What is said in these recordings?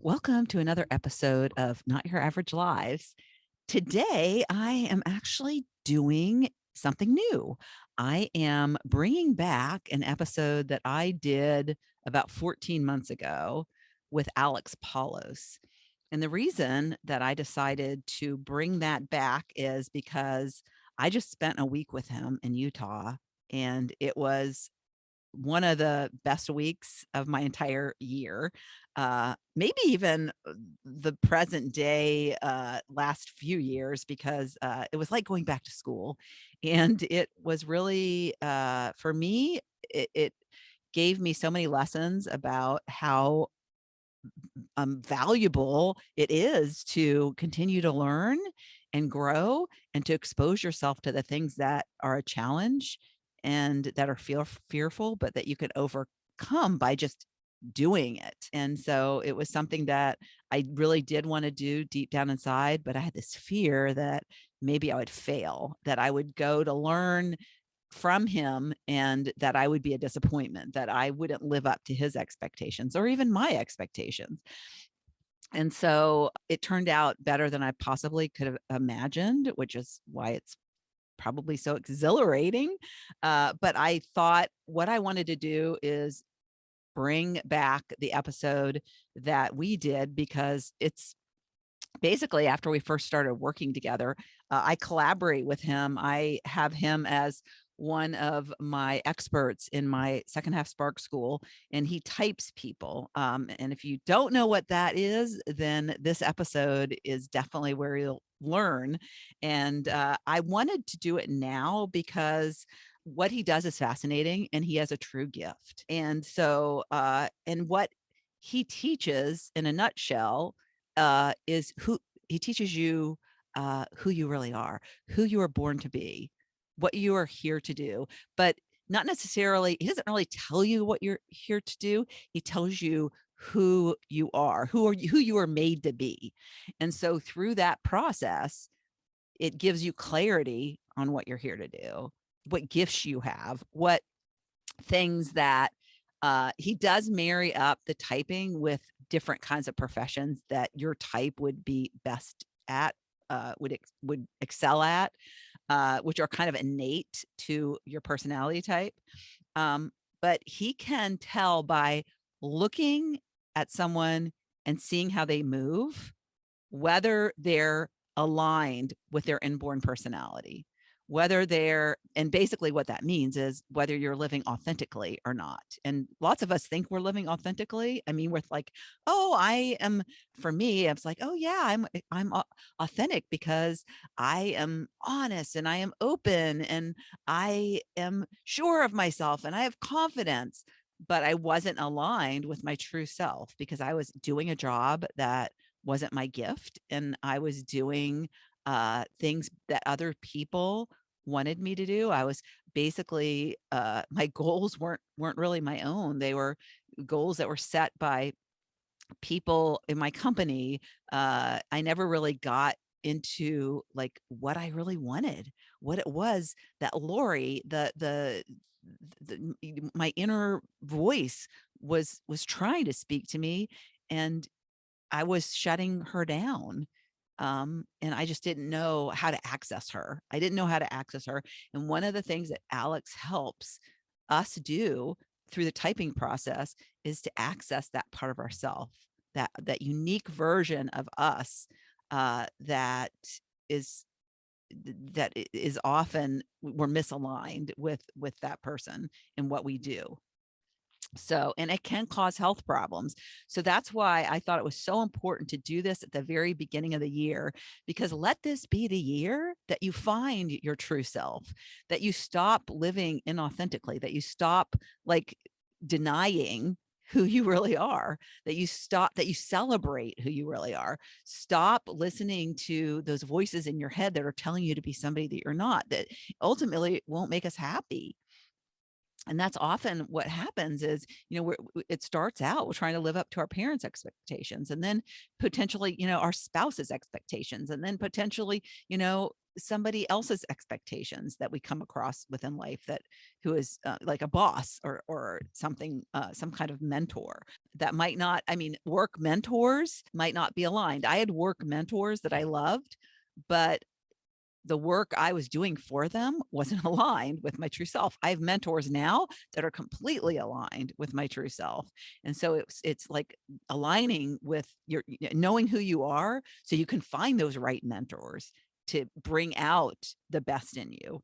Welcome to another episode of Not Your Average Lives. Today, I am actually doing something new. I am bringing back an episode that I did about 14 months ago with Alex Paulos. And the reason that I decided to bring that back is because I just spent a week with him in Utah, and it was one of the best weeks of my entire year, maybe even the present day, last few years, because it was like going back to school. And it was really, for me, it gave me so many lessons about how valuable it is to continue to learn and grow and to expose yourself to the things that are a challenge and that are fearful, but that you can overcome by just doing it. And so it was something that I really did want to do deep down inside, but I had this fear that maybe I would fail, that I would go to learn from him and that I would be a disappointment, that I wouldn't live up to his expectations or even my expectations. And so it turned out better than I possibly could have imagined, which is why it's probably so exhilarating. But I thought what I wanted to do is bring back the episode that we did, because it's basically after we first started working together. I collaborate with him. I have him as one of my experts in my second half Spark School, and he types people. And if you don't know what that is, then this episode is definitely where you'll learn. And I wanted to do it now because what he does is fascinating, and he has a true gift. And so, and what he teaches in a nutshell is who he teaches you, who you really are, who you are born to be, what you are here to do, but not necessarily, he doesn't really tell you what you're here to do. He tells you who you are, who you are made to be. And so through that process, it gives you clarity on what you're here to do, what gifts you have, what things that he does marry up the typing with different kinds of professions that your type would be best at, would excel at, which are kind of innate to your personality type. But he can tell by looking at someone and seeing how they move, whether they're aligned with their inborn personality, whether they're, and basically what that means is whether you're living authentically or not. And lots of us think we're living authentically. I mean, we're like, oh, I am, for me, I was like, oh yeah, I'm authentic because I am honest and I am open and I am sure of myself and I have confidence. But I wasn't aligned with my true self because I was doing a job that wasn't my gift, and I was doing things that other people wanted me to do. I was basically, my goals weren't really my own. They were goals that were set by people in my company. I never really got into like what I really wanted, what it was that Lori, my inner voice was trying to speak to me, and I was shutting her down. And I just didn't know how to access her. I didn't know how to access her. And one of the things that Alex helps us do through the typing process is to access that part of ourself, that unique version of us, that is often we're misaligned with that person and what we do. So, and it can cause health problems. So that's why I thought it was so important to do this at the very beginning of the year, because let this be the year that you find your true self, that you stop living inauthentically, that you stop like denying who you really are, that you celebrate who you really are. Stop listening to those voices in your head that are telling you to be somebody that you're not, that ultimately won't make us happy. And that's often what happens is, it starts out, we're trying to live up to our parents' expectations, and then potentially, our spouse's expectations, and then potentially, somebody else's expectations that we come across within life, that who is like a boss or something, some kind of mentor that might not, work mentors might not be aligned. I had work mentors that I loved, but the work I was doing for them wasn't aligned with my true self. I have mentors now that are completely aligned with my true self. And so it's like aligning with your, knowing who you are so you can find those right mentors to bring out the best in you.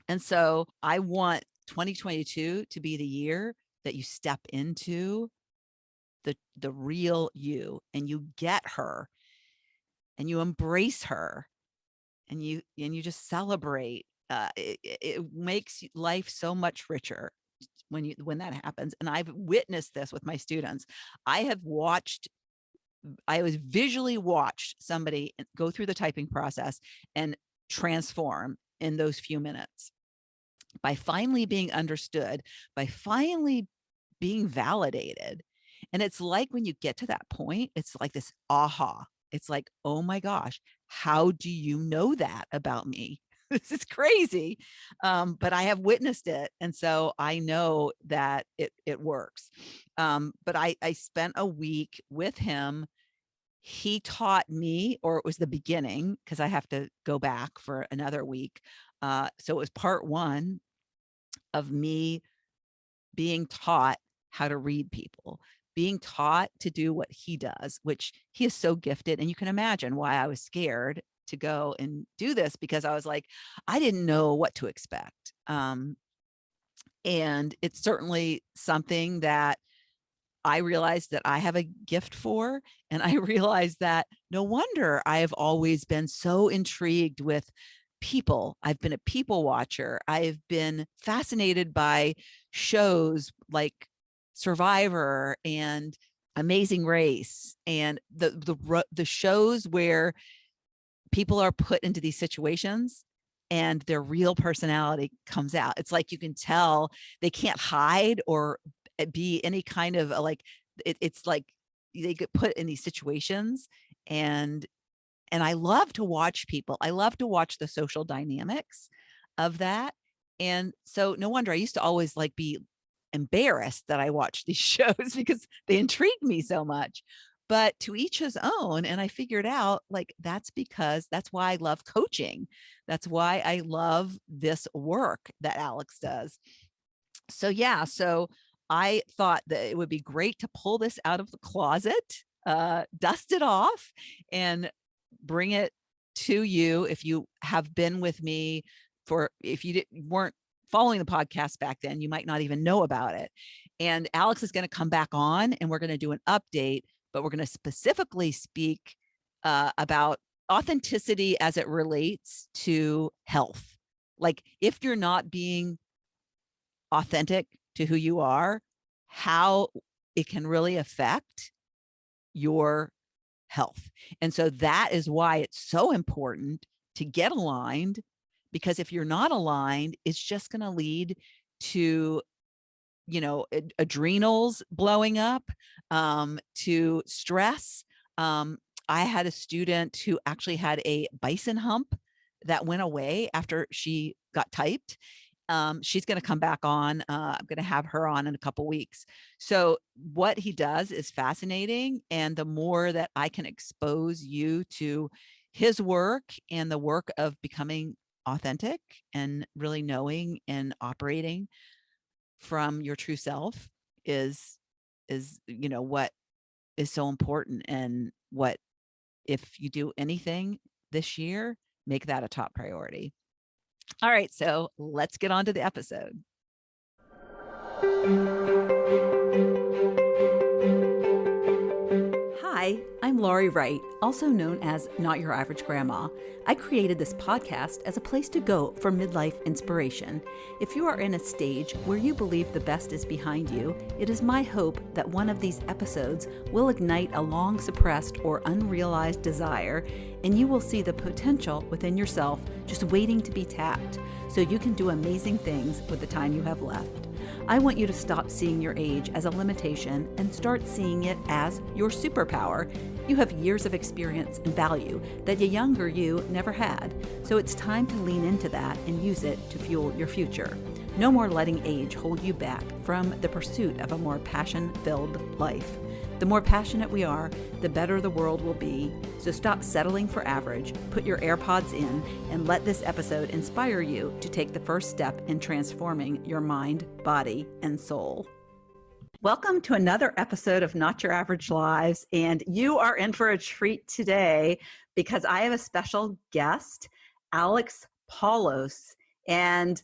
And so I want 2022 to be the year that you step into the real you, and you get her and you embrace her, and you just celebrate. It makes life so much richer when that happens. And I've witnessed this with my students. I was visually watched somebody go through the typing process and transform in those few minutes by finally being understood, by finally being validated. And it's like when you get to that point, it's like this aha. It's like, oh my gosh, how do you know that about me? This is crazy. But I have witnessed it. And so I know that it works. But I spent a week with him. He taught me, or it was the beginning, because I have to go back for another week. So it was part one of me being taught how to read people, being taught to do what he does, which he is so gifted. And you can imagine why I was scared to go and do this, because I was like, I didn't know what to expect. And it's certainly something that I realized that I have a gift for. And I realized that no wonder I have always been so intrigued with people. I've been a people watcher. I've been fascinated by shows like Survivor and Amazing Race, and the shows where people are put into these situations and their real personality comes out. It's like you can tell they can't hide or be any kind of it's like they get put in these situations, and I love to watch people. I love to watch the social dynamics of that. And so no wonder I used to always be embarrassed that I watched these shows because they intrigued me so much. But to each his own. And I figured out that's why I love coaching. That's why I love this work that Alex does. So yeah, so I thought that it would be great to pull this out of the closet, dust it off, and bring it to you. If you have been with me if you weren't following the podcast back then, you might not even know about it. And Alex is going to come back on and we're going to do an update, but we're going to specifically speak about authenticity as it relates to health. Like if you're not being authentic to who you are, how it can really affect your health. And so that is why it's so important to get aligned, because if you're not aligned, it's just going to lead to, adrenals blowing up, to stress. I had a student who actually had a bison hump that went away after she got typed. She's going to come back on. I'm going to have her on in a couple weeks. So what he does is fascinating. And the more that I can expose you to his work and the work of becoming authentic and really knowing and operating from your true self is what is so important. And what, if you do anything this year, make that a top priority. All right, so let's get on to the episode. Hi, I'm Laurie Wright, also known as Not Your Average Grandma. I created this podcast as a place to go for midlife inspiration. If you are in a stage where you believe the best is behind you, it is my hope that one of these episodes will ignite a long suppressed or unrealized desire, and you will see the potential within yourself just waiting to be tapped, so you can do amazing things with the time you have left. I want you to stop seeing your age as a limitation and start seeing it as your superpower. You have years of experience and value that the younger you never had, so it's time to lean into that and use it to fuel your future. No more letting age hold you back from the pursuit of a more passion-filled life. The more passionate we are, the better the world will be. So stop settling for average, put your AirPods in, and let this episode inspire you to take the first step in transforming your mind, body, and soul. Welcome to another episode of Not Your Average Lives, and you are in for a treat today because I have a special guest, Alex Paulos. And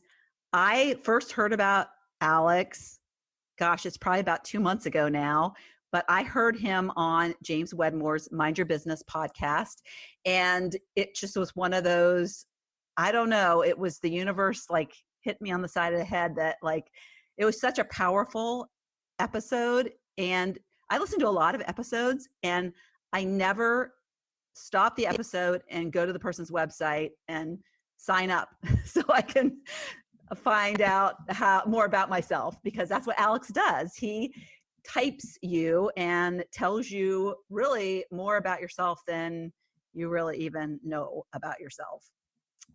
I first heard about Alex, it's probably about 2 months ago now, but I heard him on James Wedmore's Mind Your Business podcast. And it just was one of those, I don't know, it was the universe hit me on the side of the head that it was such a powerful episode. And I listened to a lot of episodes and I never stop the episode and go to the person's website and sign up so I can find out more about myself, because that's what Alex does. He types you and tells you really more about yourself than you really even know about yourself.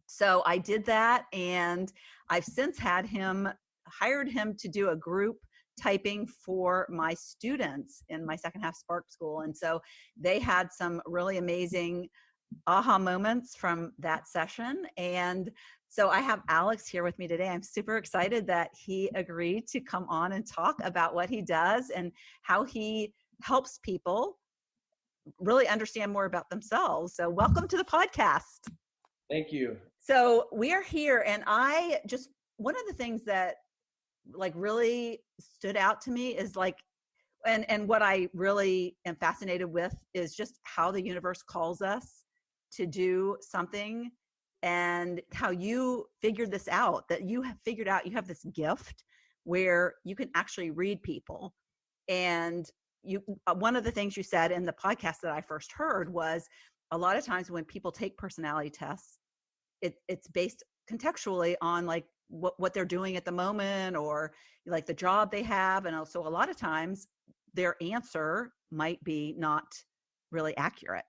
So I did that, and I've since hired him to do a group typing for my students in my Second Half Spark School. And so they had some really amazing aha moments from that session. And so I have Alex here with me today. I'm super excited that he agreed to come on and talk about what he does and how he helps people really understand more about themselves. So welcome to the podcast. Thank you. So we are here, and one of the things that really stood out to me is and what I really am fascinated with is just how the universe calls us to do something, and how you figured this out, that you have figured out you have this gift where you can actually read people. And one of the things you said in the podcast that I first heard was a lot of times when people take personality tests, it's based contextually on what they're doing at the moment, or the job they have. And also a lot of times their answer might be not really accurate.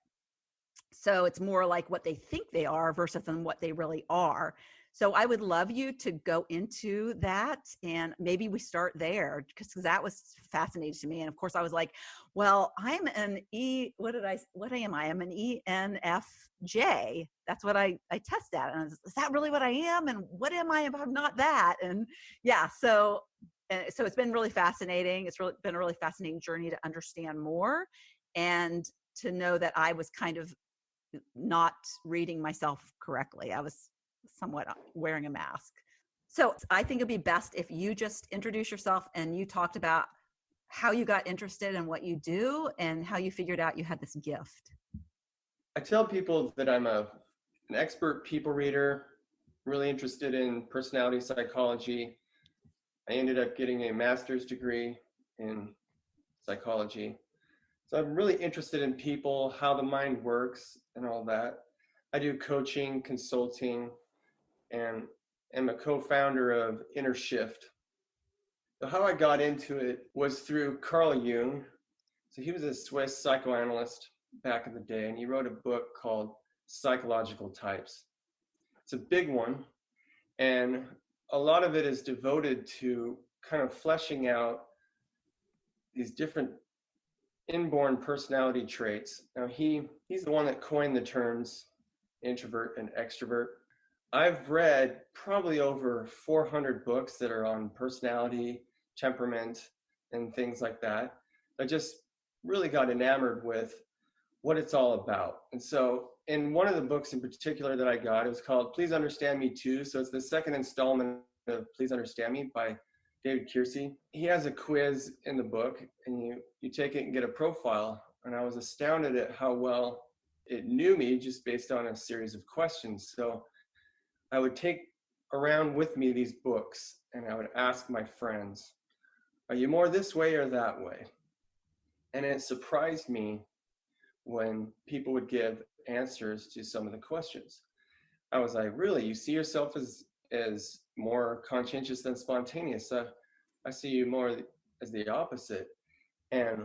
So it's more like what they think they are versus than what they really are. So I would love you to go into that, and maybe we start there, because that was fascinating to me. And of course I was like, well, I'm an what am I? I'm an ENFJ. That's what I test at. And is that really what I am? And what am I if I'm not that? And yeah, so it's been really fascinating. It's been a really fascinating journey to understand more, and to know that I was kind of not reading myself correctly. I was somewhat wearing a mask. So I think it'd be best if you just introduce yourself and you talked about how you got interested in what you do and how you figured out you had this gift. I tell people that I'm an expert people reader, really interested in personality psychology. I ended up getting a master's degree in psychology. So I'm really interested in people, how the mind works and all that. I do coaching, consulting, and am a co-founder of Inner Shift. So how I got into it was through Carl Jung. So he was a Swiss psychoanalyst back in the day, and he wrote a book called Psychological Types. It's a big one, and a lot of it is devoted to kind of fleshing out these different inborn personality traits. Now he's the one that coined the terms introvert and extrovert. I've read probably over 400 books that are on personality, temperament, and things like that. I just really got enamored with what it's all about. And so in one of the books in particular that I got, it was called Please Understand Me Too. So it's the second installment of Please Understand Me by David Kiersey. He has a quiz in the book, and you take it and get a profile. And I was astounded at how well it knew me just based on a series of questions. So I would take around with me these books, and I would ask my friends, are you more this way or that way? And it surprised me when people would give answers to some of the questions. I was like, really, you see yourself as more conscientious than spontaneous? I see you more as the opposite. And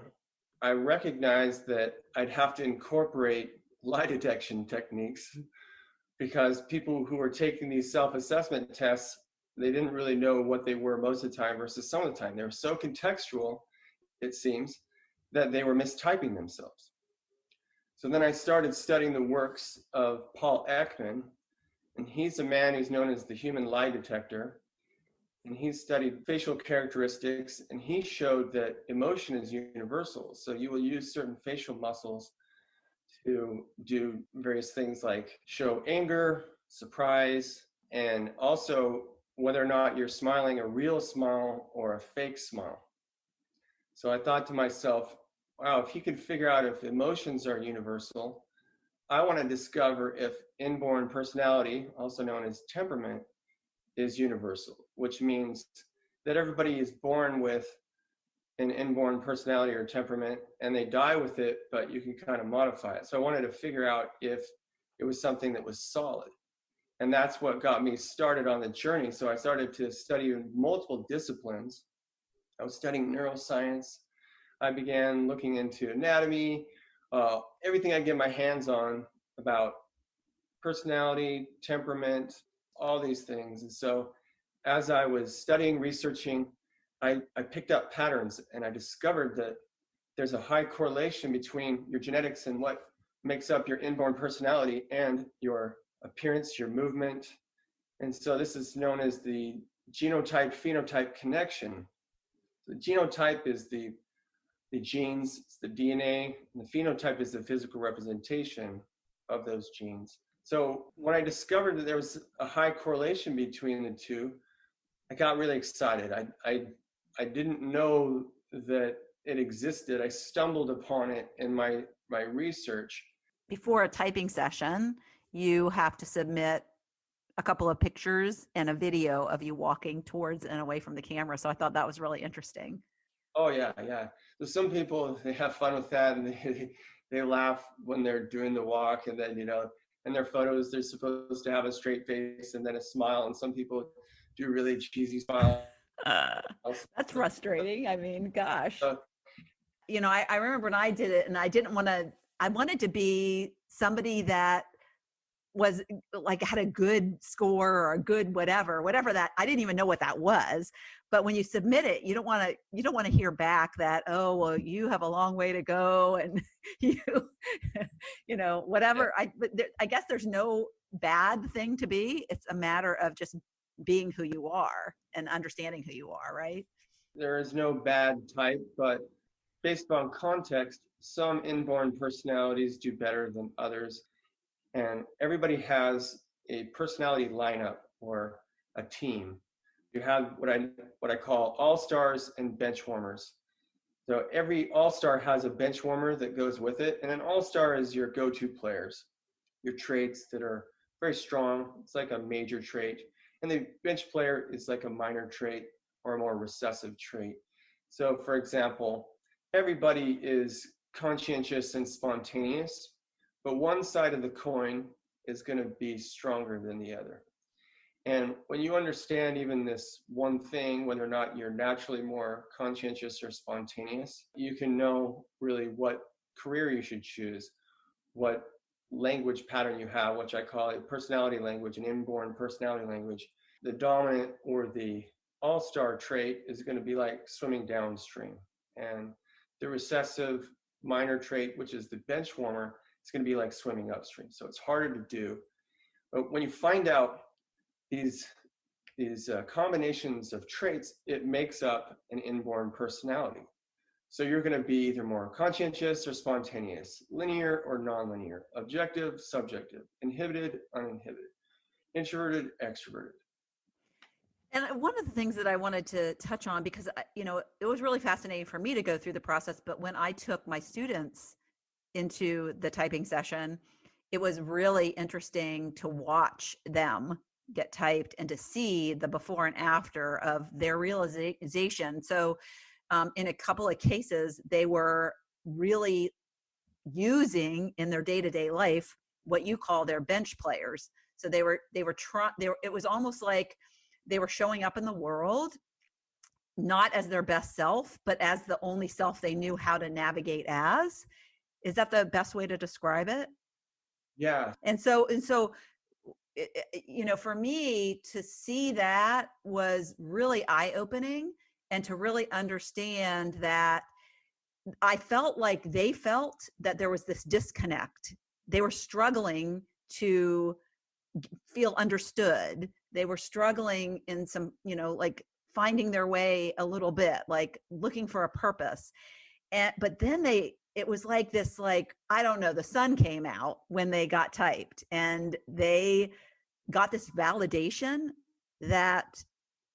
I recognized that I'd have to incorporate lie detection techniques because people who were taking these self-assessment tests, they didn't really know what they were most of the time versus some of the time. They were so contextual, it seems, that they were mistyping themselves. So then I started studying the works of Paul Ekman, and he's a man who's known as the human lie detector. And he studied facial characteristics, and he showed that emotion is universal. So you will use certain facial muscles to do various things like show anger, surprise, and also whether or not you're smiling a real smile or a fake smile. So I thought to myself, wow, if he could figure out if emotions are universal, I want to discover if inborn personality, also known as temperament, is universal, which means that everybody is born with an inborn personality or temperament and they die with it, but you can kind of modify it. So I wanted to figure out if it was something that was solid. And that's what got me started on the journey. So I started to study multiple disciplines. I was studying neuroscience. I began looking into anatomy, everything I get my hands on about personality, temperament, all these things. And so as I was studying, researching, I picked up patterns, and I discovered that there's a high correlation between your genetics and what makes up your inborn personality and your appearance, your movement. And so this is known as the genotype-phenotype connection. The genotype is the genes, it's the DNA, and the phenotype is the physical representation of those genes. So when I discovered that there was a high correlation between the two, I got really excited. I didn't know that it existed. I stumbled upon it in my research. Before a typing session, you have to submit a couple of pictures and a video of you walking towards and away from the camera. So I thought that was really interesting. Oh yeah. So some people, they have fun with that, and they laugh when they're doing the walk, and then, in their photos, they're supposed to have a straight face and then a smile. And some people do really cheesy smiles. That's frustrating. I mean, gosh. I remember when I did it, and I wanted to be somebody that was like, had a good score or a good whatever that, I didn't even know what that was. But when you submit it, you don't want to hear back that, oh, well, you have a long way to go. And whatever. I guess there's no bad thing to be. It's a matter of just being who you are and understanding who you are, right? There is no bad type, but based on context, some inborn personalities do better than others. And everybody has a personality lineup or a team. You have what I call all-stars and bench warmers. So every all-star has a bench warmer that goes with it. And an all-star is your go-to players, your traits that are very strong. It's like a major trait. And the bench player is like a minor trait or a more recessive trait. So for example, everybody is conscientious and spontaneous, but one side of the coin is going to be stronger than the other. And when you understand even this one thing, whether or not you're naturally more conscientious or spontaneous, you can know really what career you should choose, what language pattern you have, which I call a personality language, an inborn personality language. The dominant or the all-star trait is going to be like swimming downstream. And the recessive minor trait, which is the bench warmer, it's going to be like swimming upstream. So it's harder to do. But when you find out these combinations of traits, it makes up an inborn personality. So you're going to be either more conscientious or spontaneous, linear or nonlinear, objective, subjective, inhibited, uninhibited, introverted, extroverted. And one of the things that I wanted to touch on, because, it was really fascinating for me to go through the process, but when I took my students into the typing session, it was really interesting to watch them get typed and to see the before and after of their realization. So in a couple of cases, they were really using in their day-to-day life what you call their bench players. So it was almost like they were showing up in the world not as their best self, but as the only self they knew how to navigate as. Is that the best way to describe it? Yeah. And so, for me to see that was really eye-opening, and to really understand that I felt like they felt that there was this disconnect. They were struggling to feel understood. They were struggling in some, like finding their way a little bit, like looking for a purpose. But then it was like this, like, I don't know, the sun came out when they got typed, and they got this validation that,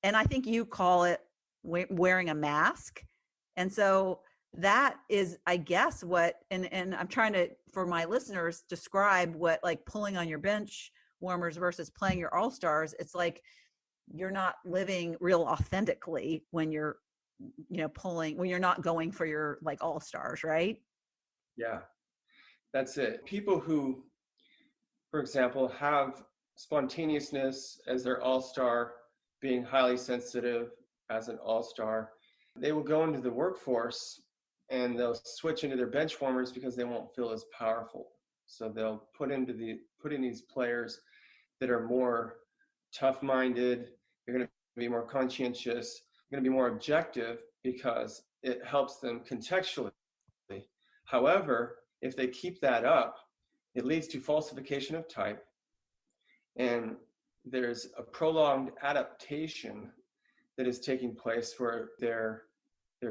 and I think you call it wearing a mask. And so that is, I guess, what, and I'm trying to, for my listeners, describe what like pulling on your bench warmers versus playing your all stars. It's like you're not living real authentically when you're, pulling, when you're not going for your like all stars, right? Yeah, that's it. People who, for example, have spontaneousness as their all-star, being highly sensitive as an all-star, they will go into the workforce and they'll switch into their bench warmers because they won't feel as powerful. So they'll put in these players that are more tough-minded. They're going to be more conscientious, going to be more objective because it helps them contextually. However, if they keep that up, it leads to falsification of type, and there's a prolonged adaptation that is taking place where their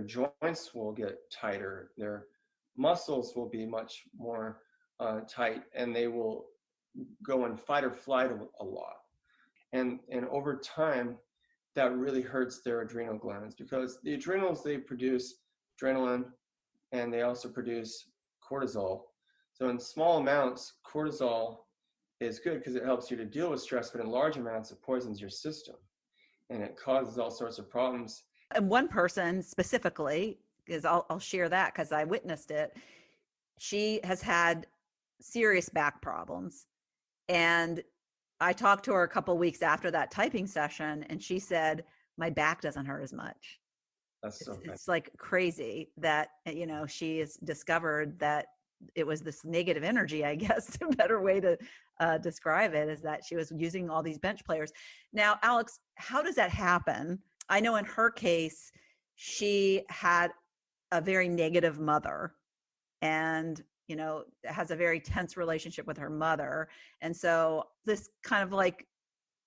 joints will get tighter, their muscles will be much more tight, and they will go in fight or flight a lot. And over time, that really hurts their adrenal glands, because the adrenals, they produce adrenaline and they also produce cortisol. So in small amounts, cortisol is good because it helps you to deal with stress, but in large amounts, it poisons your system and it causes all sorts of problems. And one person specifically, because I'll share that because I witnessed it, she has had serious back problems. And I talked to her a couple of weeks after that typing session, and she said, my back doesn't hurt as much. That's so It's like crazy that, she has discovered that it was this negative energy, I guess, a better way to describe it is that she was using all these bench players. Now, Alex, how does that happen? I know in her case, she had a very negative mother, and has a very tense relationship with her mother. And so this kind of like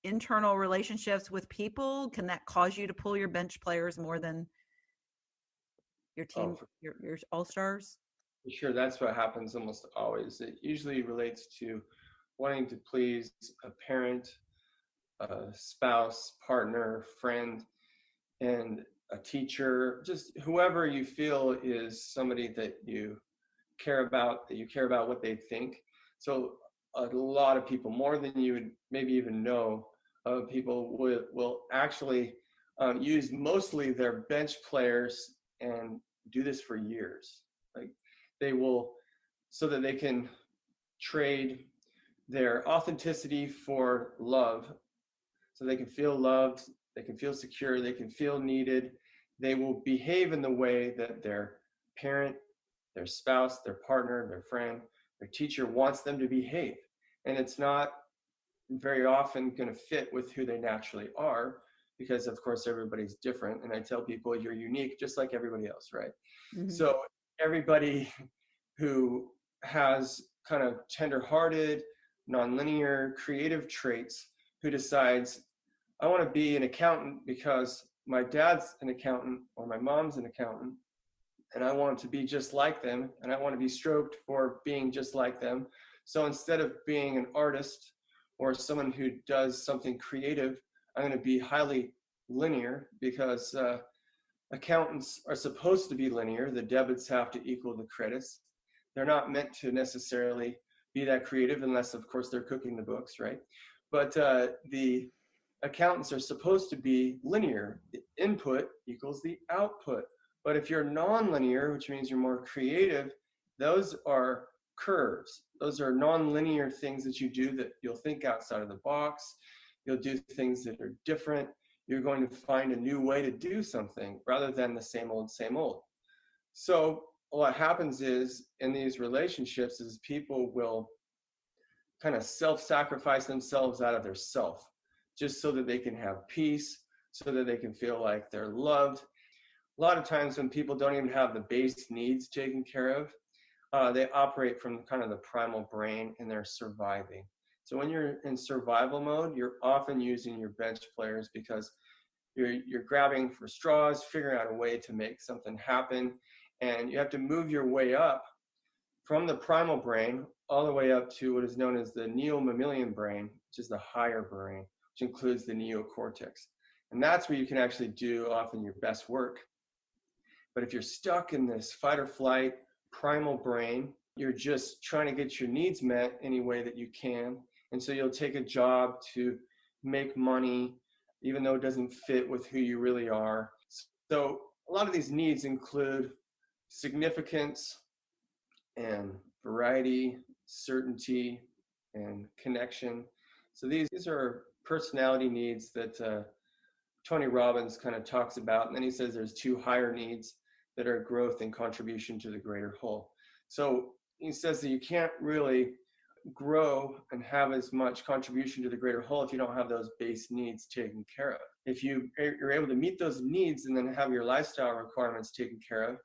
internal relationships with people, can that cause you to pull your bench players more than your team, your all-stars? Sure, that's what happens almost always. It usually relates to wanting to please a parent, a spouse, partner, friend, and a teacher, just whoever you feel is somebody that you care about what they think. So a lot of people, more than you would maybe even know, people will actually use mostly their bench players and do this for years. Like they will, so that they can trade their authenticity for love, so they can feel loved, they can feel secure, they can feel needed. They will behave in the way that their parent, their spouse, their partner, their friend, their teacher wants them to behave. And it's not very often going to fit with who they naturally are, because of course everybody's different. And I tell people, you're unique just like everybody else, right? Mm-hmm. So everybody who has kind of tender-hearted, nonlinear, creative traits, who decides, I want to be an accountant because my dad's an accountant or my mom's an accountant, and I want to be just like them, and I want to be stroked for being just like them. So instead of being an artist or someone who does something creative, I'm going to be highly linear, because accountants are supposed to be linear. The debits have to equal the credits. They're not meant to necessarily be that creative unless, of course, they're cooking the books, right? But the accountants are supposed to be linear. The input equals the output. But if you're nonlinear, which means you're more creative, those are curves. Those are nonlinear things that you do, that you'll think outside of the box. You'll do things that are different. you're going to find a new way to do something rather than the same old, same old. So what happens is in these relationships is people will kind of self-sacrifice themselves out of their self just so that they can have peace, so that they can feel like they're loved. A lot of times when people don't even have the base needs taken care of, they operate from kind of the primal brain and they're surviving. So when you're in survival mode, you're often using your bench players because you're grabbing for straws, figuring out a way to make something happen, and you have to move your way up from the primal brain all the way up to what is known as the neo-mammalian brain, which is the higher brain, which includes the neocortex. And that's where you can actually do often your best work. But if you're stuck in this fight or flight primal brain, you're just trying to get your needs met any way that you can. And so you'll take a job to make money, even though it doesn't fit with who you really are. So a lot of these needs include significance and variety, certainty, and connection. So these are personality needs that Tony Robbins kind of talks about. And then he says there's two higher needs that are growth and contribution to the greater whole. So he says that you can't really grow and have as much contribution to the greater whole if you don't have those base needs taken care of. If you're able to meet those needs and then have your lifestyle requirements taken care of,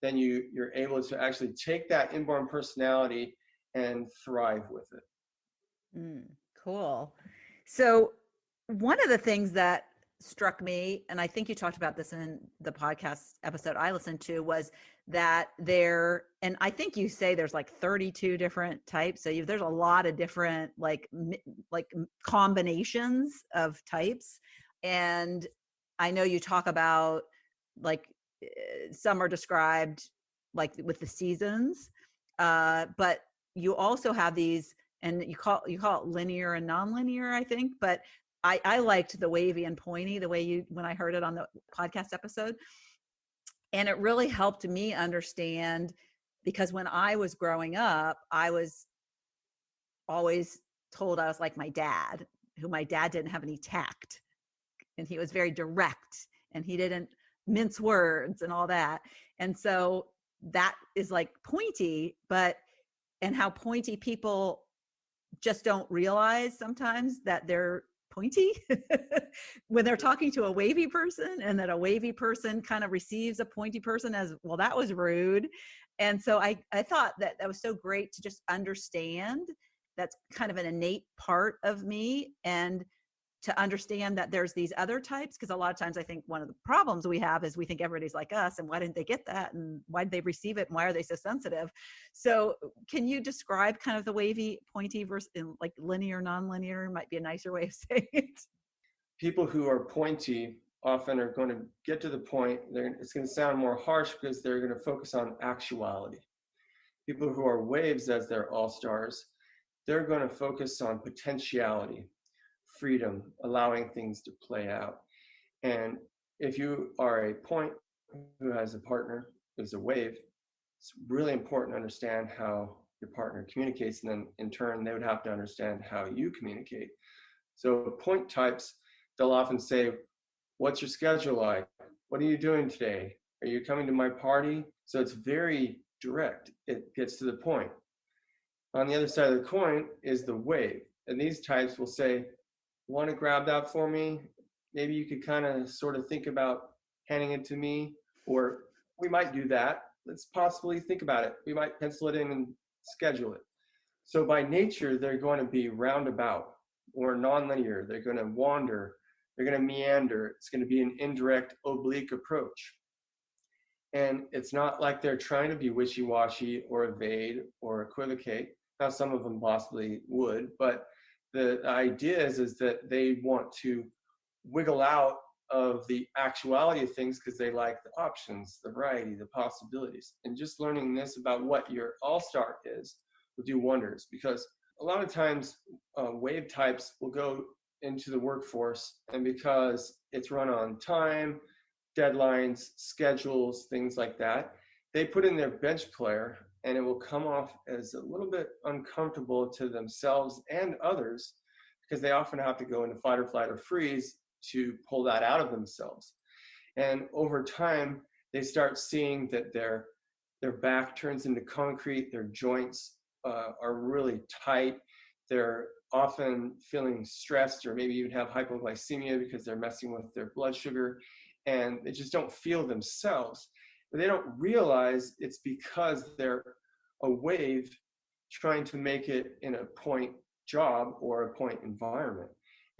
then you're able to actually take that inborn personality and thrive with it. Cool. So one of the things that struck me, and I think you talked about this in the podcast episode I listened to, was that and I think you say there's like 32 different types. So there's a lot of different like combinations of types. And I know you talk about like some are described like with the seasons, but you also have these, and you call it linear and nonlinear, I think. But I liked the wavy and pointy, the way when I heard it on the podcast episode. And it really helped me understand, because when I was growing up, I was always told I was like my dad, who my dad didn't have any tact. And he was very direct and he didn't mince words and all that. And so that is like pointy, and how pointy people just don't realize sometimes that they're pointy when they're talking to a wavy person, and that a wavy person kind of receives a pointy person as, well, that was rude. And so I thought that was so great to just understand that's kind of an innate part of me, and to understand that there's these other types. Because a lot of times I think one of the problems we have is we think everybody's like us, and why didn't they get that, and why did they receive it, and why are they so sensitive? So can you describe kind of the wavy, pointy versus like linear, nonlinear might be a nicer way of saying it? People who are pointy often are going to get to the point, it's going to sound more harsh because they're going to focus on actuality. People who are waves, as they're all-stars, they're going to focus on potentiality, freedom, allowing things to play out. And if you are a point who has a partner who's a wave, it's really important to understand how your partner communicates, and then in turn they would have to understand how you communicate. So point types, they'll often say, what's your schedule like? What are you doing today? Are you coming to my party? So it's very direct. It gets to the point. On the other side of the coin is the wave. And these types will say, want to grab that for me? Maybe you could kind of sort of think about handing it to me, or we might do that. Let's possibly think about it. We might pencil it in and schedule it. So by nature, they're going to be roundabout or nonlinear. They're going to wander. They're going to meander. It's going to be an indirect, oblique approach. And it's not like they're trying to be wishy-washy or evade or equivocate. Now, some of them possibly would, but the idea is that they want to wiggle out of the actuality of things because they like the options, the variety, the possibilities. And just learning this about what your all-star is will do wonders, because a lot of times wave types will go into the workforce, and because it's run on time, deadlines, schedules, things like that, they put in their bench player, and it will come off as a little bit uncomfortable to themselves and others, because they often have to go into fight or flight or freeze to pull that out of themselves. And over time, they start seeing that their back turns into concrete, their joints are really tight, they're often feeling stressed, or maybe even have hypoglycemia because they're messing with their blood sugar, and they just don't feel themselves. But they don't realize it's because they're a wave trying to make it in a point job or a point environment.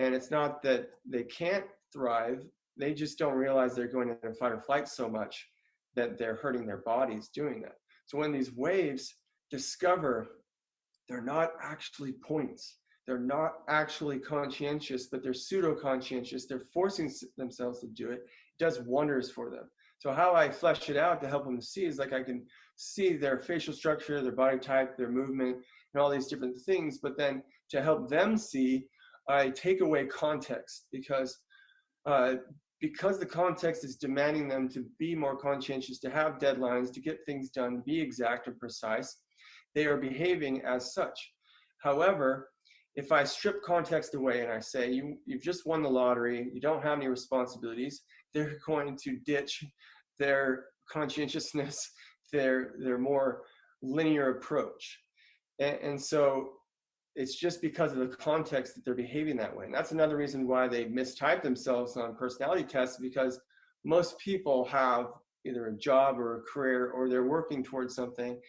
And it's not that they can't thrive, they just don't realize they're going into fight or flight so much that they're hurting their bodies doing that. So when these waves discover they're not actually points, they're not actually conscientious, but they're pseudo-conscientious, they're forcing themselves to do it, it does wonders for them. So how I flesh it out to help them see is like I can see their facial structure, their body type, their movement, and all these different things. But then to help them see, I take away context because the context is demanding them to be more conscientious, to have deadlines, to get things done, be exact and precise. They are behaving as such. However, if I strip context away and I say, you've just won the lottery, you don't have any responsibilities, they're going to ditch their conscientiousness, their more linear approach. And so it's just because of the context that they're behaving that way. And that's another reason why they mistype themselves on personality tests, because most people have either a job or a career, or they're working towards something.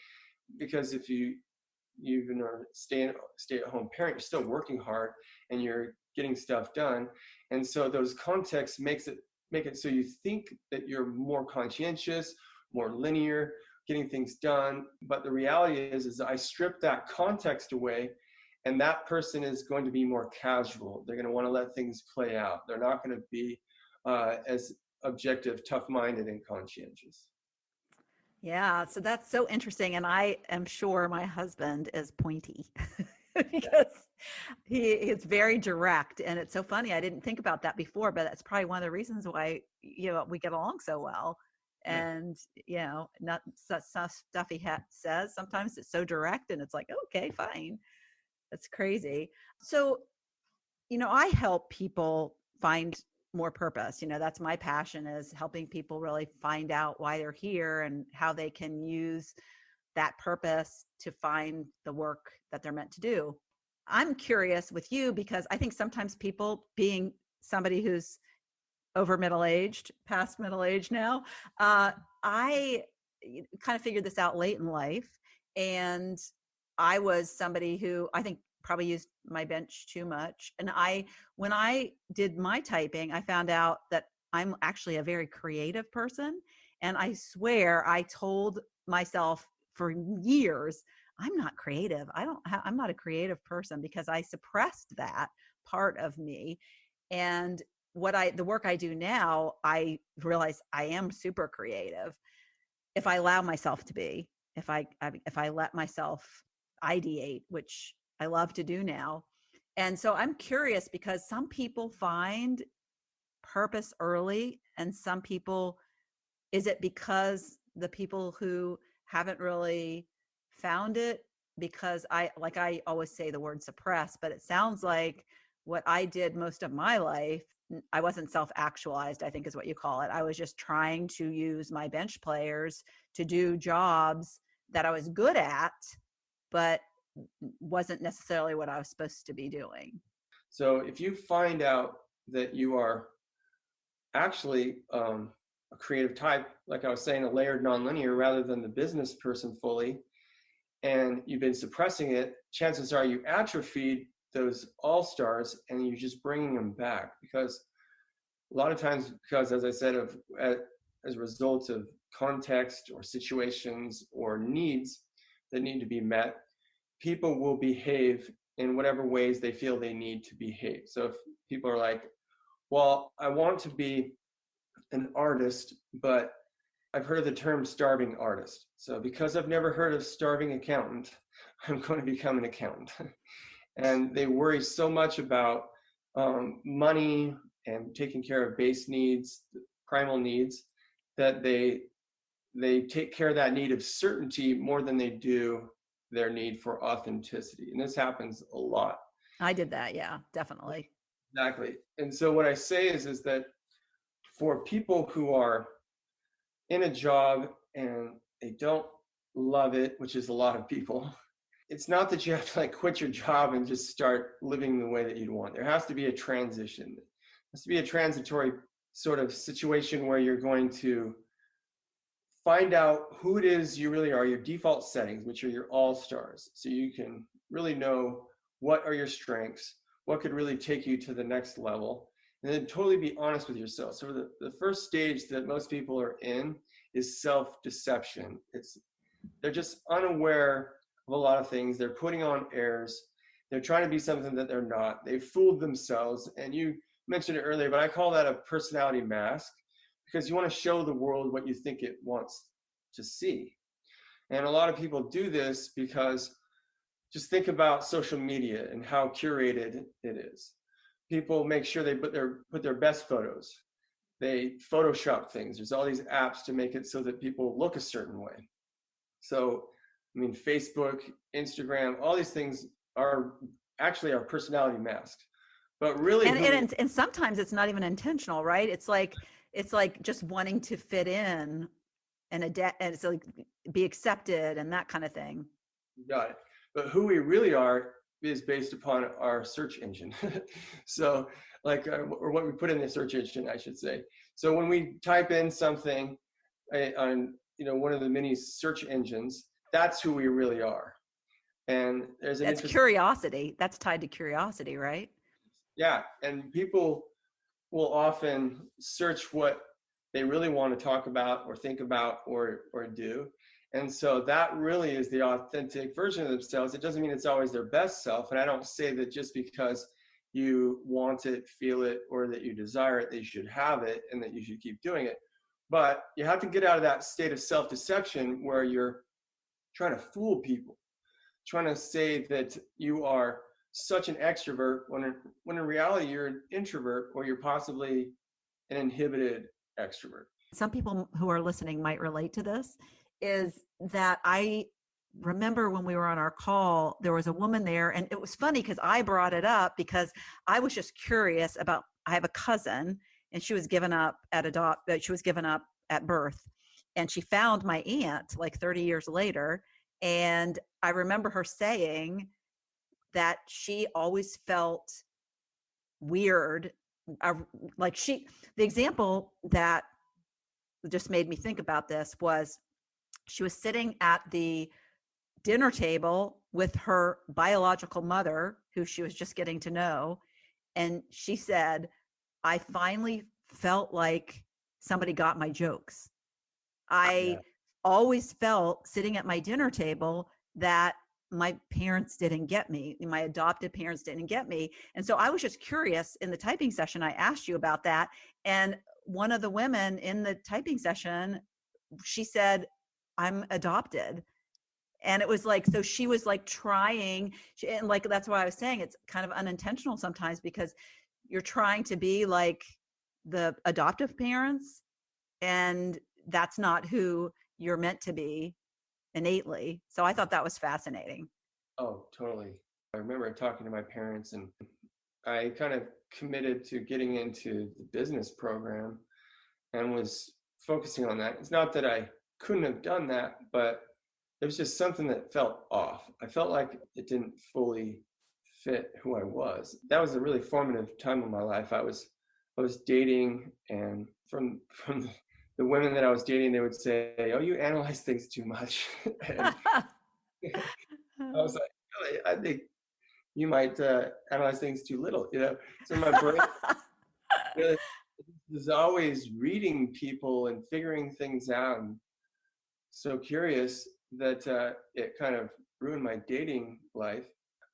Because if you even are stay-at-home parent, you're still working hard and you're getting stuff done. And so those contexts make it so you think that you're more conscientious, more linear, getting things done. But the reality is I strip that context away, and that person is going to be more casual. They're going to want to let things play out. They're not going to be as objective, tough-minded, and conscientious. Yeah, so that's so interesting. And I am sure my husband is pointy because he is very direct. And it's so funny. I didn't think about that before, but that's probably one of the reasons why, we get along so well. And, not such stuff he says. Sometimes it's so direct and it's like, okay, fine. That's crazy. So, I help people find more purpose. That's my passion, is helping people really find out why they're here and how they can use that purpose to find the work that they're meant to do. I'm curious with you because I think sometimes people, being somebody who's over middle-aged, past middle-aged now, I kind of figured this out late in life. And I was somebody who I think probably used my bench too much. And when I did my typing, I found out that I'm actually a very creative person. And I swear I told myself for years, I'm not creative. I'm not a creative person, because I suppressed that part of me. And the work I do now, I realize I am super creative if I allow myself to be, if I let myself ideate, which I love to do now. And so I'm curious, because some people find purpose early, and some people, is it because the people who haven't really found it, because I always say the word suppress, but it sounds like what I did most of my life, I wasn't self-actualized, I think is what you call it. I was just trying to use my bench players to do jobs that I was good at, but wasn't necessarily what I was supposed to be doing. So if you find out that you are actually a creative type, like I was saying, a layered nonlinear rather than the business person fully, and you've been suppressing it, chances are you atrophied those all-stars and you're just bringing them back. Because a lot of times, as I said, as a result of context or situations or needs that need to be met, people will behave in whatever ways they feel they need to behave. So if people are like, well, I want to be an artist, but I've heard of the term starving artist. So because I've never heard of starving accountant, I'm going to become an accountant. And they worry so much about money and taking care of base needs, primal needs, that they take care of that need of certainty more than they do their need for authenticity. And this happens a lot. I did that. Yeah, definitely. Exactly. And so what I say is that for people who are in a job and they don't love it, which is a lot of people, it's not that you have to like quit your job and just start living the way that you'd want. There has to be a transition. There has to be a transitory sort of situation where you're going to find out who it is you really are, your default settings, which are your all stars. So you can really know what are your strengths, what could really take you to the next level, and then totally be honest with yourself. So the first stage that most people are in is self-deception. They're just unaware of a lot of things. They're putting on airs. They're trying to be something that they're not. They've fooled themselves. And you mentioned it earlier, but I call that a personality mask, because you want to show the world what you think it wants to see. And a lot of people do this because just think about social media and how curated it is. People make sure they put their best photos. They Photoshop things. There's all these apps to make it so that people look a certain way. So, I mean, Facebook, Instagram, all these things are actually our personality masks. But really, and sometimes it's not even intentional, right? It's like just wanting to fit in and adapt, and it's like be accepted and that kind of thing. Got it. But who we really are is based upon our search engine. So, like, or what we put in the search engine, I should say. So when we type in something on, one of the many search engines, that's who we really are. And that's curiosity. That's tied to curiosity, right? Yeah, and people will often search what they really want to talk about or think about or do. And so that really is the authentic version of themselves. It doesn't mean it's always their best self. And I don't say that just because you want it, feel it, or that you desire it, that you should have it and that you should keep doing it. But you have to get out of that state of self-deception where you're trying to fool people, trying to say that you are such an extrovert when in reality you're an introvert, or you're possibly an inhibited extrovert. Some people who are listening might relate to this. Is that I remember when we were on our call, there was a woman there, and it was funny because I brought it up because I was just curious about, I have a cousin and she was given up at birth, and she found my aunt like 30 years later. And I remember her saying that she always felt weird. The example that just made me think about this was, she was sitting at the dinner table with her biological mother, who she was just getting to know. And she said, I finally felt like somebody got my jokes. I always felt sitting at my dinner table that my parents didn't get me. My adopted parents didn't get me. And so I was just curious, in the typing session, I asked you about that. And one of the women in the typing session, she said, I'm adopted. And it was like, so she was like trying, and like, that's why I was saying it's kind of unintentional sometimes, because you're trying to be like the adoptive parents, and that's not who you're meant to be innately. So I thought that was fascinating. Oh, totally. I remember talking to my parents, and I kind of committed to getting into the business program and was focusing on that. It's not that I couldn't have done that, but there was just something that felt off. I felt like it didn't fully fit who I was. That was a really formative time in my life. I was dating, and from the women that I was dating, they would say, "Oh, you analyze things too much." And I was like, really? I think you might analyze things too little, So my brain really was always reading people and figuring things out, and so curious that it kind of ruined my dating life.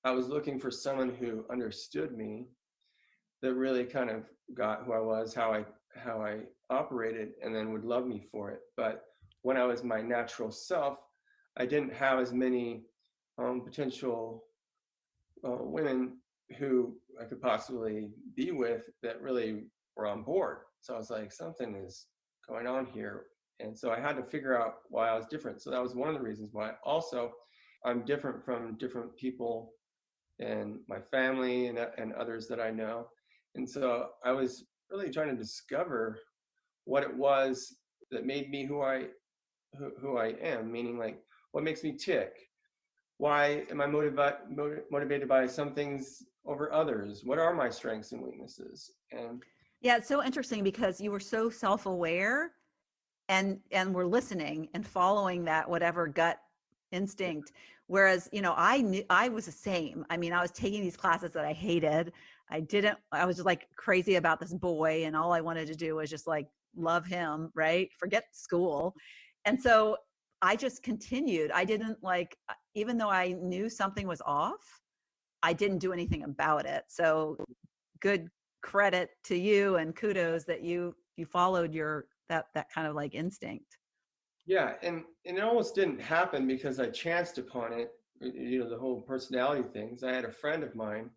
I was looking for someone who understood me, that really kind of got who I was, how I operated, and then would love me for it. But when I was my natural self, I didn't have as many potential women who I could possibly be with that really were on board. So I was like, something is going on here. And so I had to figure out why I was different. So that was one of the reasons why. Also, I'm different from different people in my family and others that I know. And so I was really trying to discover what it was that made me who I am, meaning like what makes me tick. Why am I motivated by some things over others? What are my strengths and weaknesses? And Yeah, it's so interesting because you were so self-aware and were listening and following that whatever gut instinct. Whereas, I knew I was the same. I mean, I was taking these classes that I hated. I was just like crazy about this boy, and all I wanted to do was just like love him, right? Forget school. And so I just continued. I didn't like, even though I knew something was off, I didn't do anything about it. So good credit to you and kudos that you followed your that kind of like instinct. yeah, and it almost didn't happen because I chanced upon it, the whole personality things. I had a friend of mine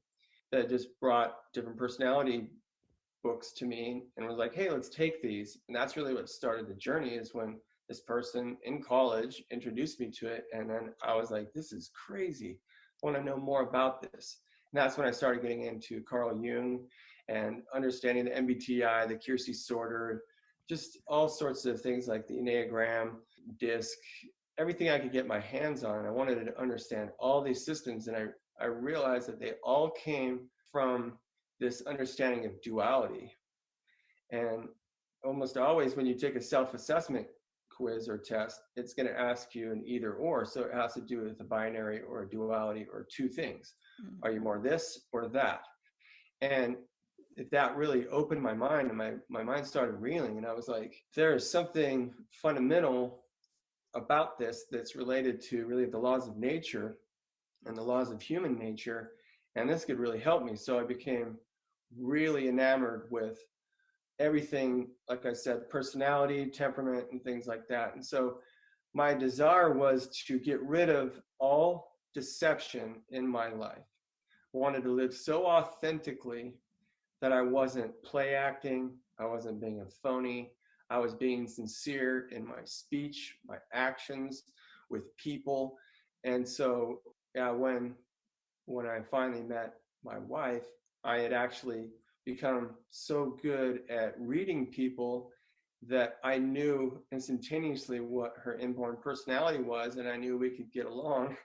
that just brought different personality books to me and was like, hey, let's take these. And that's really what started the journey, is when this person in college introduced me to it. And then I was like, this is crazy. I want to know more about this. And that's when I started getting into Carl Jung and understanding the MBTI, the Kiersey sorter, just all sorts of things like the Enneagram, DISC, everything I could get my hands on. I wanted to understand all these systems. And I realized that they all came from this understanding of duality. And almost always when you take a self-assessment quiz or test, it's going to ask you an either or. So it has to do with a binary or a duality or two things. Are you more this or that? And that really opened my mind, and my mind started reeling. And I was like, there is something fundamental about this that's related to really the laws of nature and the laws of human nature. And this could really help me. So I became really enamored with everything, like I said, personality, temperament, and things like that. And so my desire was to get rid of all deception in my life. I wanted to live so authentically that I wasn't play acting, I wasn't being a phony, I was being sincere in my speech, my actions with people. And so yeah, when I finally met my wife, I had actually become so good at reading people that I knew instantaneously what her inborn personality was, and I knew we could get along.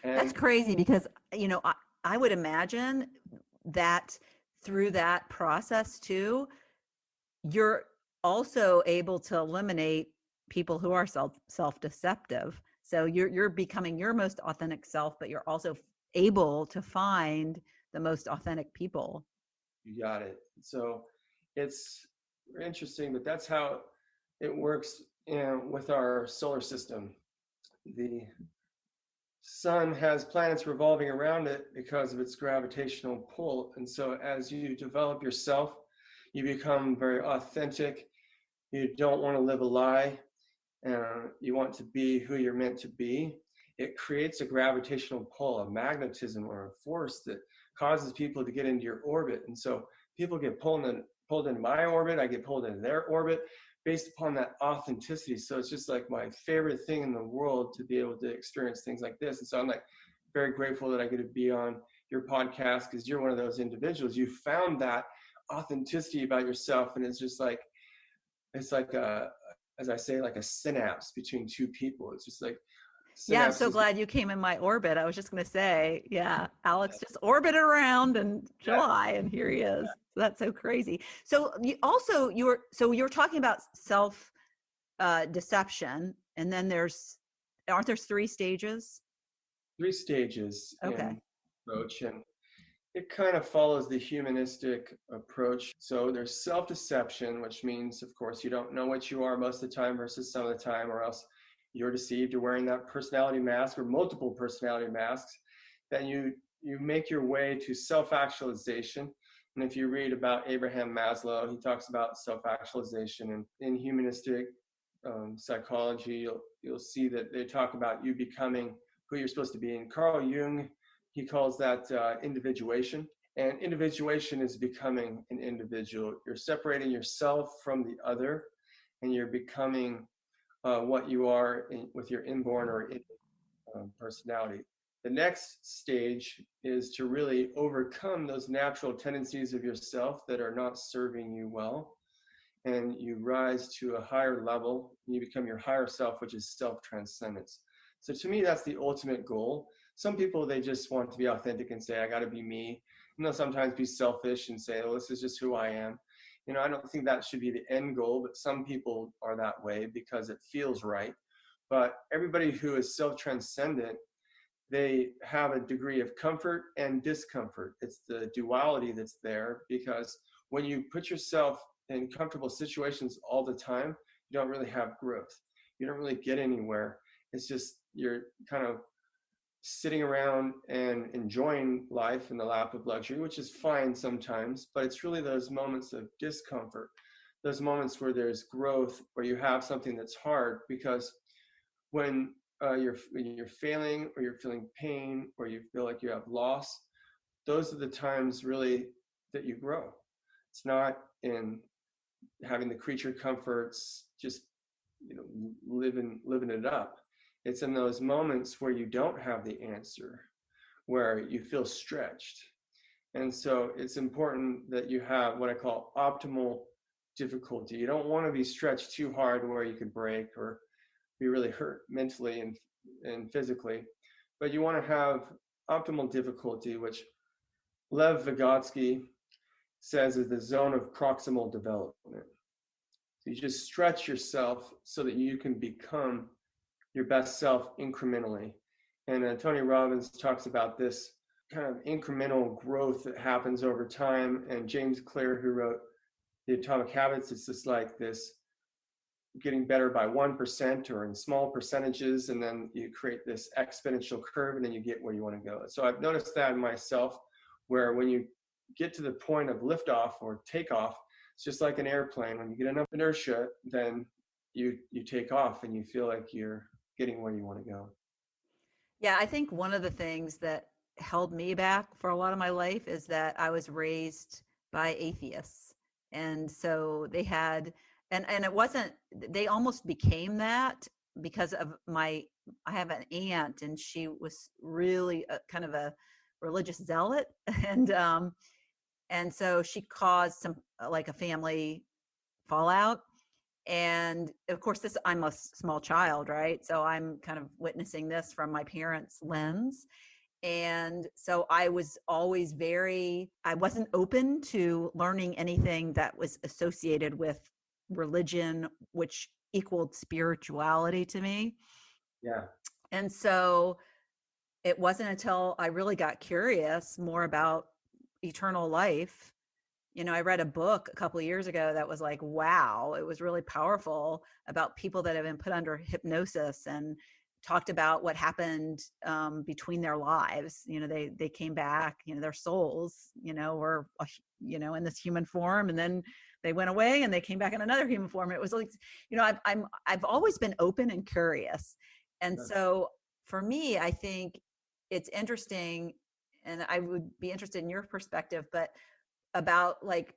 That's And crazy because, I would imagine that through that process too, you're also able to eliminate people who are self-deceptive. So you're becoming your most authentic self, but you're also able to find the most authentic people. you got it. So it's interesting, but that's how it works with our solar system. The sun has planets revolving around it because of its gravitational pull. And so as you develop yourself, you become very authentic. You don't want to live a lie. You want to be who you're meant to be. It creates a gravitational pull, a magnetism or a force that causes people to get into your orbit. And so people get pulled into my orbit. I get pulled into their orbit based upon that authenticity. So it's just like my favorite thing in the world to be able to experience things like this. And so I'm like very grateful that I get to be on your podcast, because you're one of those individuals. You found that authenticity about yourself, and it's just like, it's like as I say, like a synapse between two people. It's just like Yeah, I'm so synapses. glad you came in my orbit. I was just going to say, yeah, Alex just orbited around in Yeah, July, and here he is. So that's so crazy. So you were talking about self deception, and then aren't there 3 stages? 3 stages Okay. in approach, and it kind of follows the humanistic approach. So there's self-deception, which means, of course, you don't know what you are most of the time versus some of the time, or else you're deceived. You're wearing that personality mask or multiple personality masks. Then you make your way to self-actualization. And if you read about Abraham Maslow, he talks about self-actualization. And in humanistic psychology, you'll see that they talk about you becoming who you're supposed to be. And Carl Jung, he calls that individuation. And individuation is becoming an individual. You're separating yourself from the other, and you're becoming what you are with your inborn or personality. The next stage is to really overcome those natural tendencies of yourself that are not serving you well. And you rise to a higher level, and you become your higher self, which is self-transcendence. So to me, that's the ultimate goal. Some people, they just want to be authentic and say, I got to be me. And they'll sometimes be selfish and say, oh, this is just who I am. You know, I don't think that should be the end goal, but some people are that way because it feels right. But everybody who is self-transcendent, they have a degree of comfort and discomfort. It's the duality that's there, because when you put yourself in comfortable situations all the time, you don't really have growth. You don't really get anywhere. It's just you're kind of sitting around and enjoying life in the lap of luxury, which is fine sometimes, but it's really those moments of discomfort, those moments where there's growth, where you have something that's hard. Because when you're failing, or you're feeling pain, or you feel like you have loss, those are the times really that you grow. It's not in having the creature comforts, just, you know, living it up. It's in those moments where you don't have the answer, where you feel stretched. And so it's important that you have what I call optimal difficulty. You don't want to be stretched too hard where you could break or be really hurt mentally and physically, but you want to have optimal difficulty, which Lev Vygotsky says is the zone of proximal development. So you just stretch yourself so that you can become your best self incrementally. And Tony Robbins talks about this kind of incremental growth that happens over time. And James Clear, who wrote The Atomic Habits, it's just like this getting better by 1% or in small percentages, and then you create this exponential curve, and then you get where you want to go. So I've noticed that in myself, where when you get to the point of liftoff or takeoff, it's just like an airplane. When you get enough inertia, then you take off and you feel like you're getting where you want to go. Yeah, I think one of the things that held me back for a lot of my life is that I was raised by atheists. And so they had, and it wasn't, they almost became that because of I have an aunt, and she was really kind of a religious zealot. And so she caused some like a family fallout. And of course, I'm a small child, right? So I'm kind of witnessing this from my parents' lens. And so I was always I wasn't open to learning anything that was associated with religion, which equaled spirituality to me. Yeah. And so it wasn't until I really got curious more about eternal life. You know, I read a book a couple of years ago that was like, wow, it was really powerful, about people that have been put under hypnosis and talked about what happened between their lives. You know, they came back, you know, their souls, you know, were, you know, in this human form, and then they went away and they came back in another human form. It was like, you know, I've always been open and curious. And so for me, I think it's interesting, and I would be interested in your perspective, but about like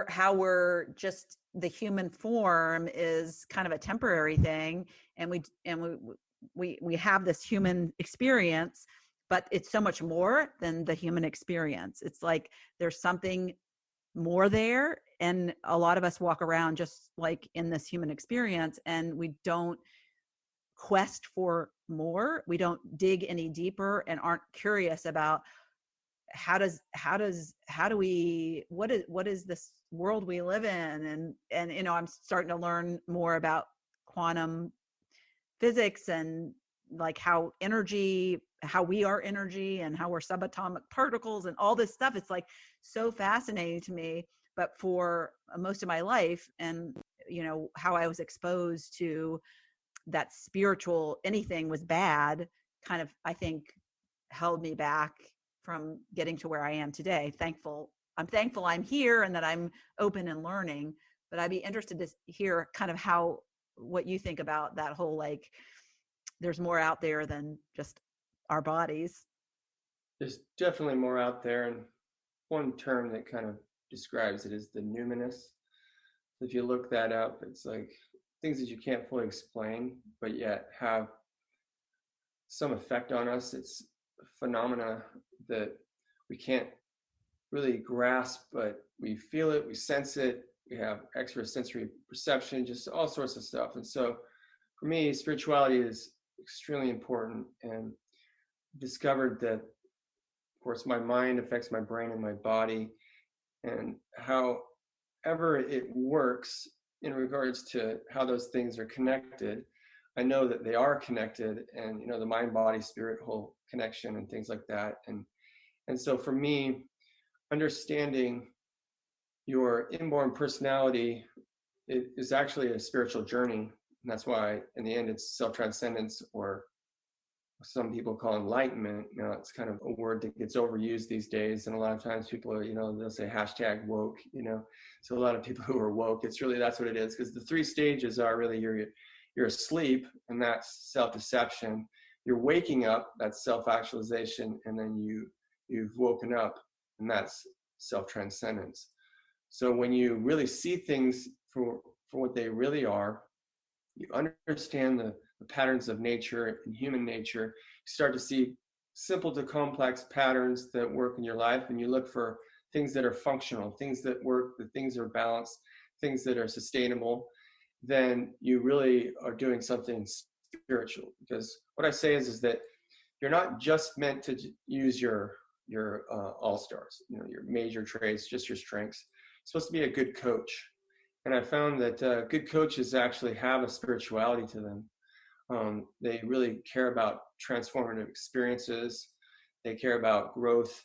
how we're just, the human form is kind of a temporary thing, and we have this human experience, but it's so much more than the human experience. It's like there's something more there, and a lot of us walk around just like in this human experience, and we don't quest for more. We don't dig any deeper and aren't curious about what is this world we live in? And, you know, I'm starting to learn more about quantum physics, and like how we are energy, and how we're subatomic particles and all this stuff. It's like so fascinating to me. But for most of my life, and, you know, how I was exposed to that spiritual anything was bad, kind of, I think, held me back from getting to where I am today. I'm thankful I'm here and that I'm open and learning, but I'd be interested to hear kind of what you think about that whole, like, there's more out there than just our bodies. There's definitely more out there, and one term that kind of describes it is the numinous. If you look that up, it's like things that you can't fully explain, but yet have some effect on us. It's phenomena that we can't really grasp, but we feel it, we sense it, we have extrasensory perception, just all sorts of stuff. And so for me, spirituality is extremely important, and discovered that, of course, my mind affects my brain and my body, and however it works in regards to how those things are connected. I know that they are connected, and the mind, body, spirit, whole connection, and things like that. And so for me, understanding your inborn personality is actually a spiritual journey. And that's why in the end it's self-transcendence, or some people call enlightenment. It's kind of a word that gets overused these days, and a lot of times people are, they'll say hashtag woke. So a lot of people who are woke, it's really, that's what it is, because the three stages are really you're asleep, and that's self-deception. You're waking up, that's self-actualization, and then you've woken up, and that's self-transcendence. So when you really see things for what they really are, you understand the patterns of nature and human nature, you start to see simple to complex patterns that work in your life, and you look for things that are functional, things that work, the things that are balanced, things that are sustainable, then you really are doing something spiritual. Because what I say is that you're not just meant to use your all-stars, your major traits, just your strengths. You're supposed to be a good coach. And I found that good coaches actually have a spirituality to them. They really care about transformative experiences. They care about growth.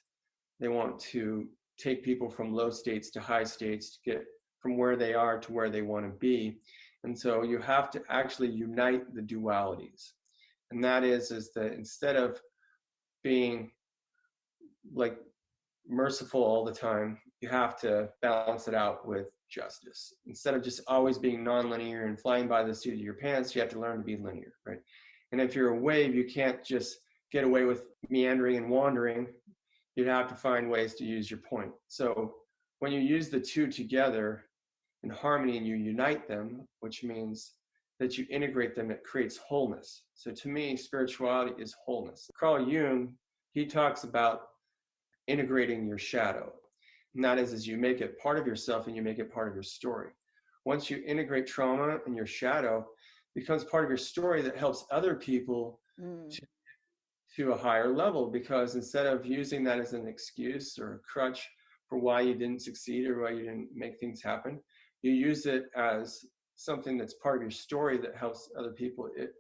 They want to take people from low states to high states, to get from where they are to where they want to be. And so you have to actually unite the dualities. And that is that instead of being like merciful all the time, you have to balance it out with justice. Instead of just always being nonlinear and flying by the seat of your pants, you have to learn to be linear, right? And if you're a wave, you can't just get away with meandering and wandering. You'd have to find ways to use your point. So when you use the two together in harmony and you unite them, which means that you integrate them, it creates wholeness. So to me, spirituality is wholeness. Carl Jung, he talks about integrating your shadow. And that is you make it part of yourself and you make it part of your story. Once you integrate trauma and your shadow, it becomes part of your story that helps other people to a higher level, because instead of using that as an excuse or a crutch for why you didn't succeed or why you didn't make things happen, you use it as something that's part of your story that helps other people. It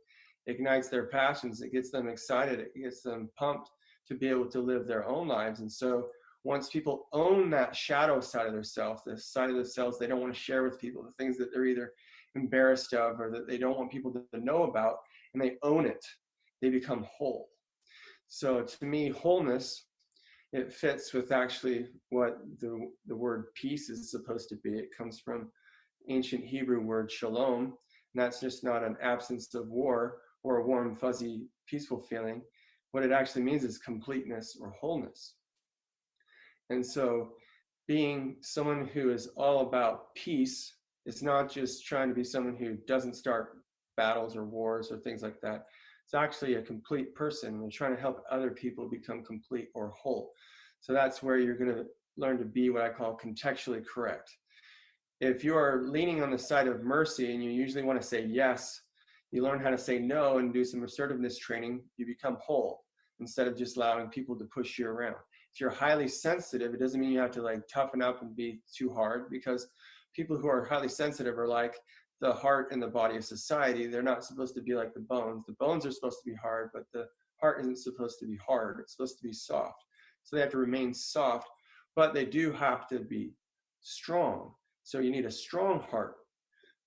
ignites their passions, it gets them excited, it gets them pumped to be able to live their own lives. And so once people own that shadow side of themselves, the side of themselves they don't want to share with people, the things that they're either embarrassed of or that they don't want people to know about, and they own it, they become whole. So to me, wholeness, it fits with actually what the word peace is supposed to be. It comes from ancient Hebrew word shalom, and that's just not an absence of war or a warm, fuzzy, peaceful feeling. What it actually means is completeness or wholeness. And so being someone who is all about peace is not just trying to be someone who doesn't start battles or wars or things like that. It's actually a complete person, and trying to help other people become complete or whole. So that's where you're going to learn to be what I call contextually correct. If you are leaning on the side of mercy and you usually want to say yes, you learn how to say no and do some assertiveness training, you become whole instead of just allowing people to push you around. If you're highly sensitive, it doesn't mean you have to like toughen up and be too hard, because people who are highly sensitive are like the heart and the body of society. They're not supposed to be like the bones. The bones are supposed to be hard, but the heart isn't supposed to be hard. It's supposed to be soft. So they have to remain soft, but they do have to be strong. So you need a strong heart,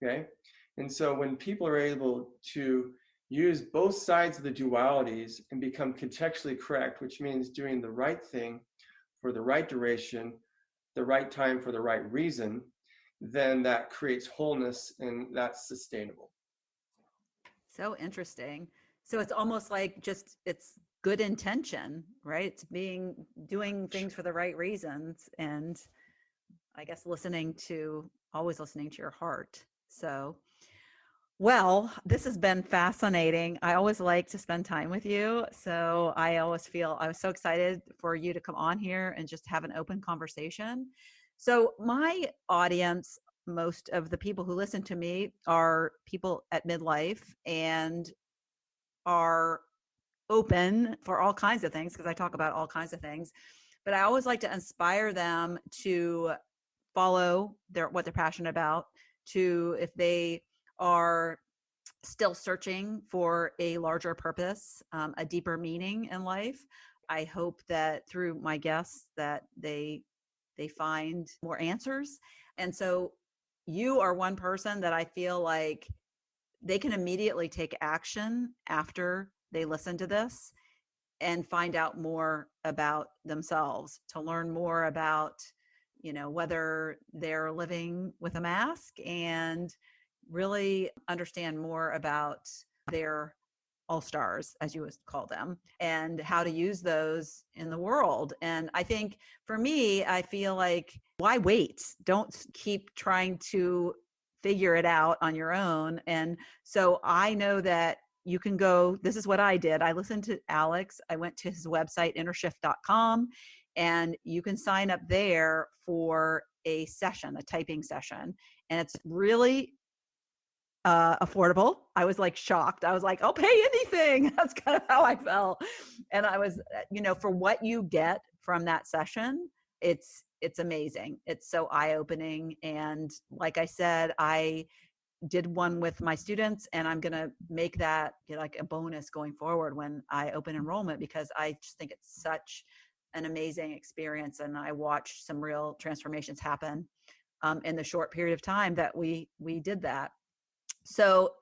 okay? And so when people are able to use both sides of the dualities and become contextually correct, which means doing the right thing for the right duration, the right time for the right reason, then that creates wholeness, and that's sustainable. So interesting. So it's almost like just it's good intention, right? It's doing things for the right reasons, and I guess always listening to your heart. So Well, this has been fascinating. I always like to spend time with you. So I always feel I was so excited for you to come on here and just have an open conversation. So, my audience, most of the people who listen to me are people at midlife and are open for all kinds of things because I talk about all kinds of things. But I always like to inspire them to follow what they're passionate about, to if they are still searching for a larger purpose, a deeper meaning in life. I hope that through my guests that they find more answers. And so you are one person that I feel like they can immediately take action after they listen to this and find out more about themselves, to learn more about, whether they're living with a mask, and really understand more about their all stars, as you would call them, and how to use those in the world. And I think for me, I feel like, why wait? Don't keep trying to figure it out on your own. And so I know that you can go, this is what I did. I listened to Alex. I went to his website, innershift.com, and you can sign up there for a session, a typing session. And it's really affordable. I was like shocked. I was like, I'll pay anything. That's kind of how I felt. And I was, for what you get from that session, it's amazing. It's so eye-opening. And like I said, I did one with my students, and I'm going to make that like a bonus going forward when I open enrollment, because I just think it's such an amazing experience. And I watched some real transformations happen in the short period of time that we did that. So,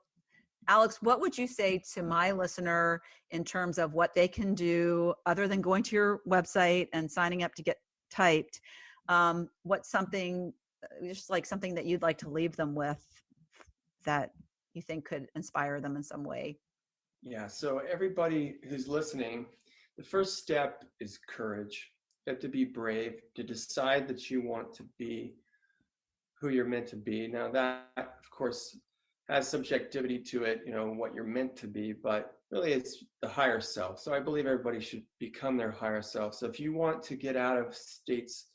Alex, what would you say to my listener in terms of what they can do other than going to your website and signing up to get typed? What's something, just like something that you'd like to leave them with that you think could inspire them in some way? Yeah, so everybody who's listening, the first step is courage. You have to be brave to decide that you want to be who you're meant to be. Now that, of course, has subjectivity to it, what you're meant to be, but really it's the higher self. So I believe everybody should become their higher self. So if you want to get out of states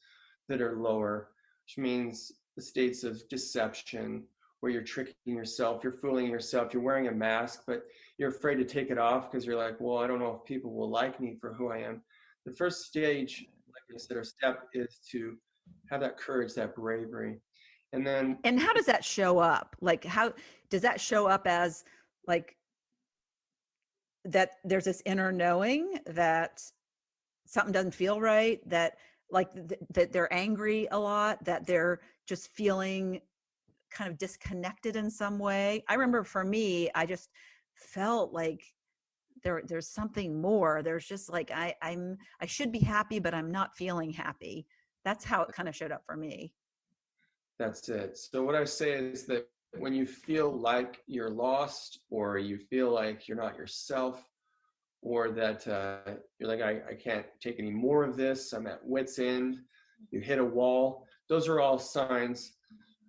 that are lower, which means the states of deception, where you're tricking yourself, you're fooling yourself, you're wearing a mask, but you're afraid to take it off because you're like, well, I don't know if people will like me for who I am. The first stage, like I said, or step, is to have that courage, that bravery. And how does that show up? Like, how does that show up as like that there's this inner knowing that something doesn't feel right, that like that they're angry a lot, that they're just feeling kind of disconnected in some way? I remember for me, I just felt like there's something more. There's just like, I should be happy, but I'm not feeling happy. That's how it kind of showed up for me. That's it. So what I say is that when you feel like you're lost, or you feel like you're not yourself, or that you're like, I can't take any more of this, I'm at wit's end, you hit a wall, those are all signs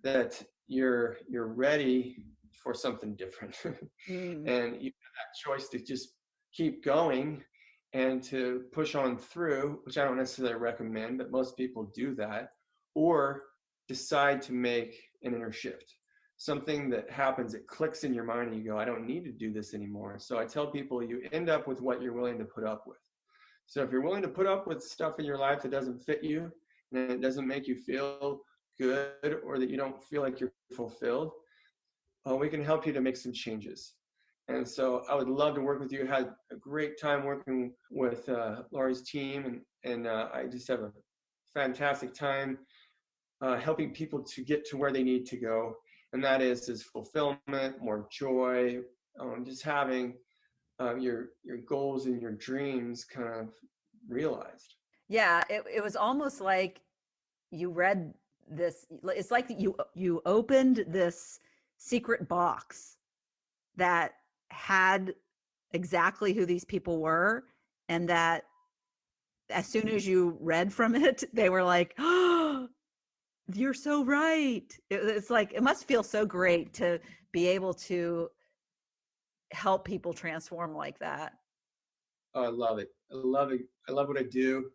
that you're ready for something different. And you have that choice to just keep going and to push on through, which I don't necessarily recommend, but most people do that, or decide to make an inner shift. Something that happens, it clicks in your mind and you go, I don't need to do this anymore. So I tell people, you end up with what you're willing to put up with. So if you're willing to put up with stuff in your life that doesn't fit you and it doesn't make you feel good, or that you don't feel like you're fulfilled, we can help you to make some changes. And so I would love to work with you. I had a great time working with Laurie's team, and I just have a fantastic time helping people to get to where they need to go. And that is fulfillment, more joy, just having your goals and your dreams kind of realized. Yeah, it was almost like you read this. It's like you opened this secret box that had exactly who these people were, and that as soon as you read from it, they were like, oh, You're so right. It's like, it must feel so great to be able to help people transform like that. Oh, I love it. I love it. I love what I do.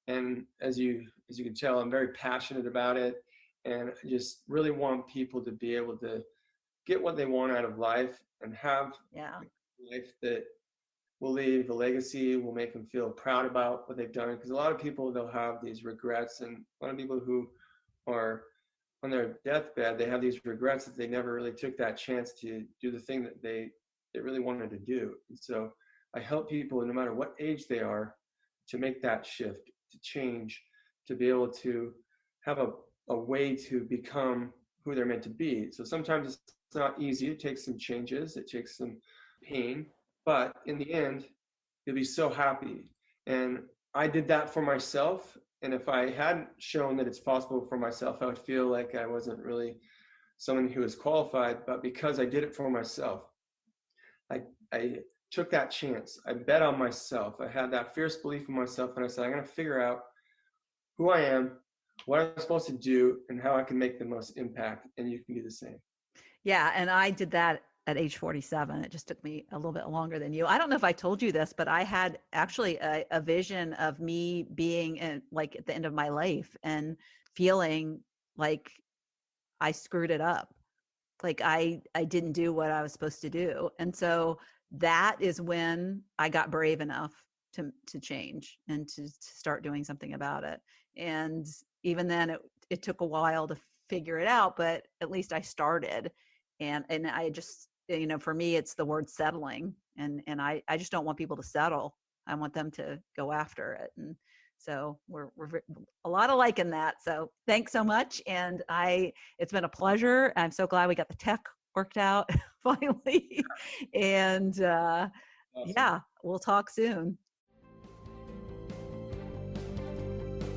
And as you can tell, I'm very passionate about it. And I just really want people to be able to get what they want out of life and have Yeah. a life that will leave a legacy, will make them feel proud about what they've done. Because a lot of people, they'll have these regrets, and a lot of people who are on their deathbed, they have these regrets that they never really took that chance to do the thing that they really wanted to do. And so I help people, no matter what age they are, to make that shift, to change, to be able to have a way to become who they're meant to be. So sometimes it's not easy. It takes some changes. It takes some pain. But in the end, you'll be so happy. And I did that for myself. And if I hadn't shown that it's possible for myself, I would feel like I wasn't really someone who was qualified. But because I did it for myself, I took that chance. I bet on myself. I had that fierce belief in myself. And I said, I'm going to figure out who I am, what I'm supposed to do, and how I can make the most impact. And you can do the same. Yeah. And I did that at age 47. It just took me a little bit longer than you. I don't know if I told you this, but I had actually a vision of me being in, like, at the end of my life and feeling like I screwed it up. Like I didn't do what I was supposed to do. And so that is when I got brave enough to change and to start doing something about it. And even then it took a while to figure it out, but at least I started. And I just, for me, it's the word settling. And I just don't want people to settle. I want them to go after it. And so we're a lot alike in that. So thanks so much. And it's been a pleasure. I'm so glad we got the tech worked out finally. And Awesome. yeah, we'll talk soon.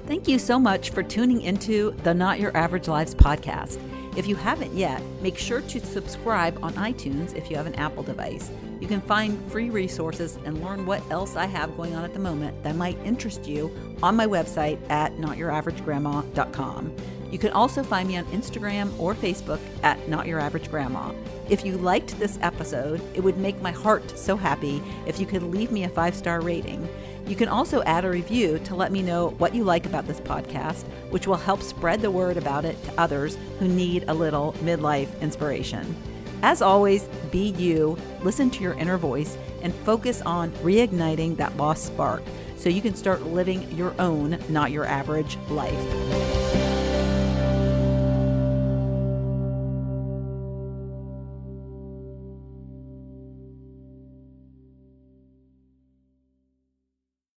Thank you so much for tuning into the Not Your Average Lives podcast. If you haven't yet, make sure to subscribe on iTunes if you have an Apple device. You can find free resources and learn what else I have going on at the moment that might interest you on my website at notyouraverage.grandma.com. You can also find me on Instagram or Facebook at Not Your Average Grandma. If you liked this episode, it would make my heart so happy if you could leave me a 5-star rating. You can also add a review to let me know what you like about this podcast, which will help spread the word about it to others who need a little midlife inspiration. As always, be you, listen to your inner voice, and focus on reigniting that lost spark so you can start living your own, not your average life.